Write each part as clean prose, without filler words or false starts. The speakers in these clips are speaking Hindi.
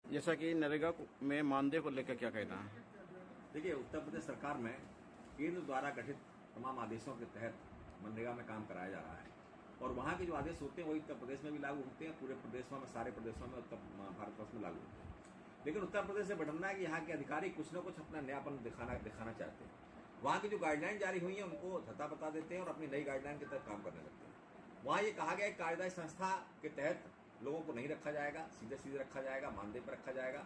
जैसा कि नरेगा में मानदेय को लेकर क्या कहना है? देखिए, उत्तर प्रदेश सरकार में केंद्र द्वारा गठित तमाम आदेशों के तहत मनरेगा में काम कराया जा रहा है और वहाँ के जो आदेश होते हैं वही उत्तर प्रदेश में भी लागू होते हैं, पूरे प्रदेशों में, सारे प्रदेशों में, उत्तर भारतवर्ष में लागू होते हैं। लेकिन उत्तर प्रदेश से बढ़ना है कि यहाँ के अधिकारी कुछ न कुछ अपना नयापन दिखाना चाहते हैं। वहाँ की जो गाइडलाइन जारी हुई है उनको धता बता देते हैं और अपनी नई गाइडलाइन के तहत काम करने लगते हैं। वहाँ ये कहा गया है कार्यदायी संस्था के तहत लोगों को नहीं रखा जाएगा, सीधे सीधे रखा जाएगा, मानदेय पर रखा जाएगा।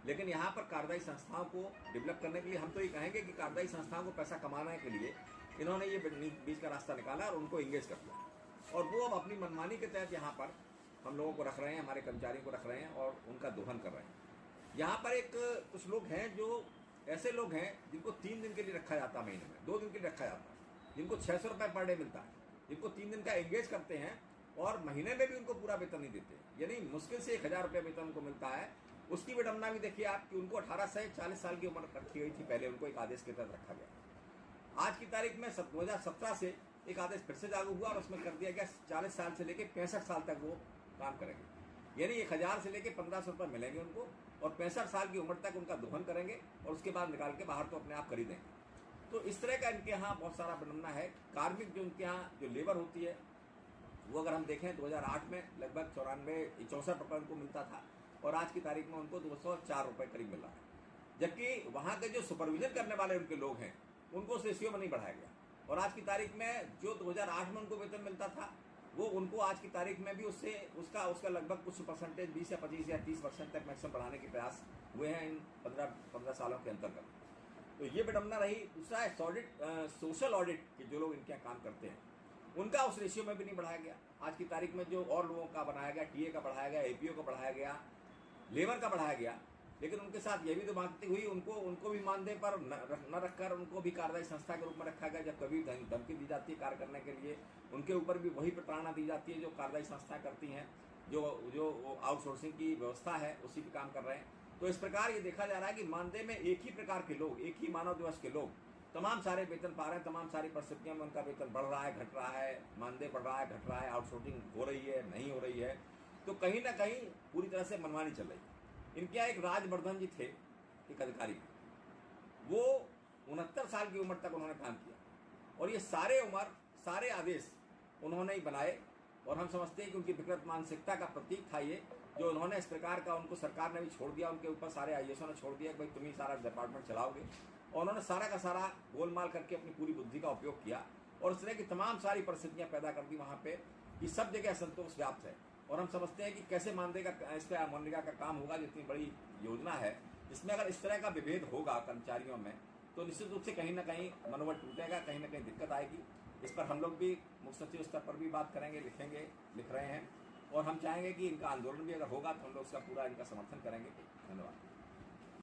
लेकिन यहाँ पर कार्यदायी संस्थाओं को डेवलप करने के लिए हम तो ये कहेंगे कि कार्यदायी संस्थाओं को पैसा कमाने के लिए इन्होंने ये बीच का रास्ता निकाला और उनको इंगेज कर दिया और वो अब अपनी मनमानी के तहत यहाँ पर हम लोगों को रख रहे हैं, हमारे कर्मचारियों को रख रहे हैं और उनका दोहन कर रहे हैं। यहाँ पर कुछ लोग हैं जो ऐसे लोग हैं जिनको 3 दिन के लिए रखा जाता है, महीने में 2 दिन के लिए रखा जाता है, जिनको 600 रुपये पर डे मिलता है, जिनको 3 दिन का एंगेज करते हैं और महीने में भी उनको पूरा वेतन नहीं देते, यानी मुश्किल से 1000 रुपये वेतन उनको मिलता है। उसकी विडंबना भी देखिए आप कि उनको 18 से 40 साल की उम्र रखी गई थी, पहले उनको एक आदेश के तहत रखा गया। आज की तारीख में 2017 से एक आदेश फिर से लागू हुआ और उसमें कर दिया गया 40 साल से लेकर 65 साल तक वो काम करेंगे, यानी 1000 से लेकर 1500 रुपये मिलेंगे उनको और 65 साल की उम्र तक उनका दोहन करेंगे और उसके बाद निकाल के बाहर तो अपने आप खरीदेंगे। तो इस तरह का इनके यहाँ बहुत सारा विडंबना है। कार्मिक जो उनके यहाँ जो लेबर होती है वो अगर हम देखें 2008 में लगभग 64 रुपये उनको मिलता था और आज की तारीख में उनको 204 रुपये करीब मिल रहा है, जबकि वहाँ के जो सुपरविजन करने वाले उनके लोग हैं उनको उस रेशियो में नहीं बढ़ाया गया और आज की तारीख में जो 2008 में उनको वेतन मिलता था वो उनको आज की तारीख में भी उसका लगभग कुछ परसेंटेज 20 या 25 या 30% तक मैक्सिमम बढ़ाने के प्रयास हुए हैं इन 15 सालों के अंतर्गत। तो ये विडंबना रही। दूसरा है सोशल ऑडिट के जो लोग इनके यहाँ काम करते हैं उनका उस रेशियो में भी नहीं बढ़ाया गया। आज की तारीख में जो और लोगों का बढ़ाया गया, टीए का बढ़ाया गया, एपीओ का बढ़ाया गया, लेबर का बढ़ाया गया, लेकिन उनके साथ ये भी तो बात हुई उनको भी मानदेय पर न रखकर उनको भी कार्यदायी संस्था के रूप में रखा गया। जब कभी धमकी दी जाती है कार्य करने के लिए उनके ऊपर भी वही प्रताड़ना दी जाती है जो कार्यदायी संस्थाएं करती हैं, जो आउटसोर्सिंग की व्यवस्था है उसी पे काम कर रहे हैं। तो इस प्रकार ये देखा जा रहा है कि मानदेय में एक ही प्रकार के लोग, एक ही मानव दिवस के लोग तमाम सारे वेतन पा रहे हैं, तमाम सारी परिस्थितियों में उनका वेतन बढ़ रहा है, घट रहा है, मानदेय बढ़ रहा है, घट रहा है, आउटसोर्सिंग हो रही है, नहीं हो रही है। तो कहीं ना कहीं पूरी तरह से मनमानी चल रही है। इनके यहाँ एक राजवर्धन जी थे, एक अधिकारी, वो 69 साल की उम्र तक उन्होंने काम किया और ये सारे आदेश उन्होंने ही बनाए और हम समझते हैं कि उनकी विकृत मानसिकता का प्रतीक था ये, जो उन्होंने इस प्रकार का उनको सरकार ने भी छोड़ दिया, उनके ऊपर सारे आईएएसओ ने छोड़ दिया कि भाई तुम ही सारा डिपार्टमेंट चलाओगे और उन्होंने सारा का सारा गोलमाल करके अपनी पूरी बुद्धि का उपयोग किया और इस तरह की तमाम सारी परिस्थितियां पैदा कर दी वहां पे कि सब जगह असंतोष व्याप्त है। और हम समझते हैं कि कैसे मानदेय का इस पर मनरेगा का काम होगा, जितनी बड़ी योजना है इसमें अगर इस तरह का विभेद होगा कर्मचारियों में तो निश्चित रूप से कहीं ना कहीं मनोबल टूटेगा, कहीं ना कहीं दिक्कत आएगी। इस पर हम लोग भी मुख्य सचिव स्तर पर भी बात करेंगे, लिख रहे हैं और हम चाहेंगे कि इनका आंदोलन भी अगर होगा तो हम लोग उसका पूरा इनका समर्थन करेंगे। धन्यवाद।